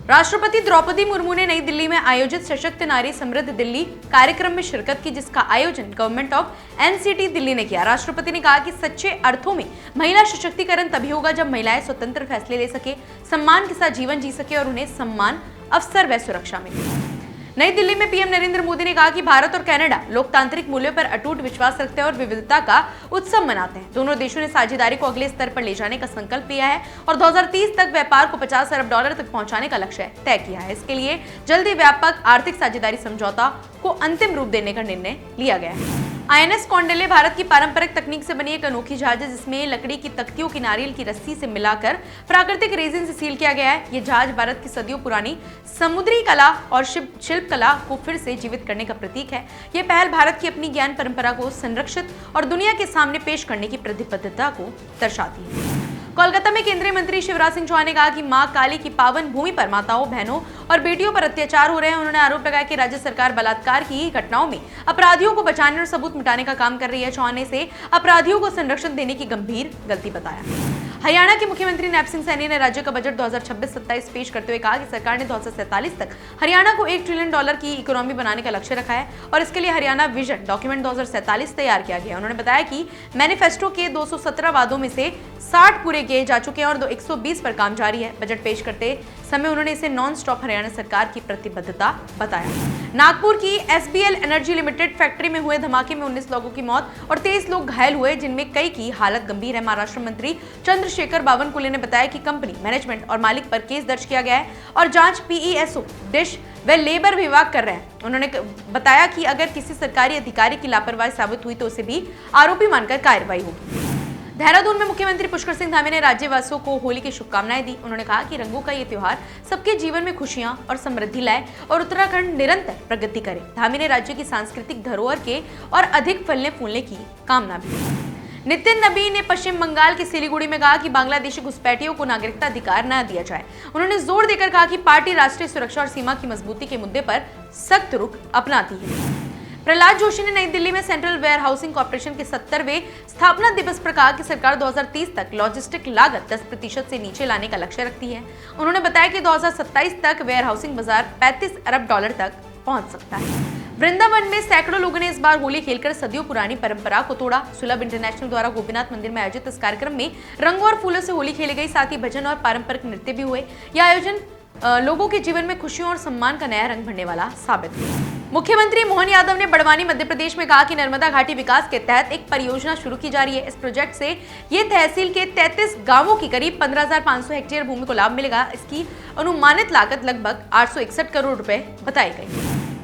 राष्ट्रपति द्रौपदी मुर्मू ने नई दिल्ली में आयोजित सशक्त नारी समृद्ध दिल्ली कार्यक्रम में शिरकत की, जिसका आयोजन गवर्नमेंट ऑफ एनसीटी दिल्ली ने किया। राष्ट्रपति ने कहा कि सच्चे अर्थों में महिला सशक्तिकरण तभी होगा जब महिलाएं स्वतंत्र फैसले ले सके, सम्मान के साथ जीवन जी सके और उन्हें सम्मान, अवसर व सुरक्षा मिले। नई दिल्ली में पीएम नरेंद्र मोदी ने कहा कि भारत और कनाडा लोकतांत्रिक मूल्यों पर अटूट विश्वास रखते हैं और विविधता का उत्सव मनाते हैं। दोनों देशों ने साझेदारी को अगले स्तर पर ले जाने का संकल्प लिया है और 2030 तक व्यापार को $50 अरब तक पहुंचाने का लक्ष्य तय किया है। इसके लिए जल्दी व्यापक आर्थिक साझेदारी समझौता को अंतिम रूप देने का निर्णय लिया गया है। आईएनएस कौंडिल्य भारत की पारंपरिक तकनीक से बनी एक अनोखी जहाज है, जिसमें लकड़ी की तख्तियों की नारियल की रस्सी से मिलाकर प्राकृतिक रेजिन से सील किया गया है। ये जहाज भारत की सदियों पुरानी समुद्री कला और शिल्प कला को फिर से जीवित करने का प्रतीक है। ये पहल भारत की अपनी ज्ञान परंपरा को संरक्षित और दुनिया के सामने पेश करने की प्रतिबद्धता को दर्शाती है। कोलकाता में केंद्रीय मंत्री शिवराज सिंह चौहान ने कहा कि मां काली की पावन भूमि पर माताओं, बहनों और बेटियों पर अत्याचार हो रहे हैं। उन्होंने आरोप लगाया कि राज्य सरकार बलात्कार की घटनाओं में अपराधियों को बचाने और सबूत मिटाने का काम कर रही है। चौहान ने इसे अपराधियों को संरक्षण देने की गंभीर गलती बताया। हरियाणा के मुख्यमंत्री नैप सिंह सैनी ने राज्य का बजट 2026-27 पेश करते हुए कहा कि सरकार ने 2047 तक हरियाणा को $1 ट्रिलियन की इकोनॉमी बनाने का लक्ष्य रखा है और इसके लिए हरियाणा विजन डॉक्यूमेंट 2047 तैयार किया गया। उन्होंने बताया कि मैनिफेस्टो के 217 वादों में से 60 पूरे किए जा चुके हैं और 120 पर काम जारी है। बजट पेश करते समय उन्होंने इसे नॉन स्टॉप हरियाणा सरकार की प्रतिबद्धता बताया। नागपुर की एसबीएल एनर्जी लिमिटेड फैक्ट्री में हुए धमाके में 19 लोगों की मौत और 23 लोग घायल हुए, जिनमें कई की हालत गंभीर है। महाराष्ट्र मंत्री चंद्रशेखर बावनकुले ने बताया कि कंपनी मैनेजमेंट और मालिक पर केस दर्ज किया गया है और जांच पीईएसओ, डिश व लेबर विभाग कर रहे हैं। उन्होंने बताया कि अगर किसी सरकारी अधिकारी की लापरवाही साबित हुई तो उसे भी आरोपी मानकर कार्रवाई होगी। देहरादून में मुख्यमंत्री पुष्कर सिंह धामी ने राज्यवासियों को होली की शुभकामनाएं दी। उन्होंने कहा कि रंगों का ये त्योहार सबके जीवन में खुशियां और समृद्धि लाए और उत्तराखंड निरंतर प्रगति करे। धामी ने राज्य की सांस्कृतिक धरोहर के और अधिक फलने फूलने की कामना भी। नितिन नबी ने पश्चिम बंगाल के सिलीगुड़ी में कहा कि बांग्लादेशी घुसपैठियों को नागरिकता अधिकार न दिया जाए। उन्होंने जोर देकर कहा कि पार्टी राष्ट्रीय सुरक्षा और सीमा की मजबूती के मुद्दे पर सख्त रुख अपनाती है। प्रहलाद जोशी ने नई दिल्ली में सेंट्रल वेयर हाउसिंग कॉर्पोरेशन के 70वें स्थापना दिवस पर कहा कि सरकार 2030 तक लॉजिस्टिक लागत 10% से नीचे लाने का लक्ष्य रखती है। उन्होंने बताया कि 2027 तक वेयर हाउसिंग बाजार $35 अरब तक पहुंच सकता है। वृंदावन में सैकड़ों लोगों ने इस बार होली खेलकर सदियों पुरानी परंपरा को तोड़ा। सुलभ इंटरनेशनल द्वारा गोपीनाथ मंदिर में आयोजित इस कार्यक्रम में रंगों और फूलों से होली खेली गई, साथ ही भजन और पारंपरिक नृत्य भी हुए। यह आयोजन लोगों के जीवन में खुशियों और सम्मान का नया रंग भरने वाला साबित हुआ। मुख्यमंत्री मोहन यादव ने बड़वानी मध्य प्रदेश में कहा कि नर्मदा घाटी विकास के तहत एक परियोजना शुरू की जा रही है। इस प्रोजेक्ट से ये तहसील के 33 गांवों की करीब 15,500 हेक्टेयर भूमि को लाभ मिलेगा। इसकी अनुमानित लागत लगभग 861 करोड़ रुपए बताई गई।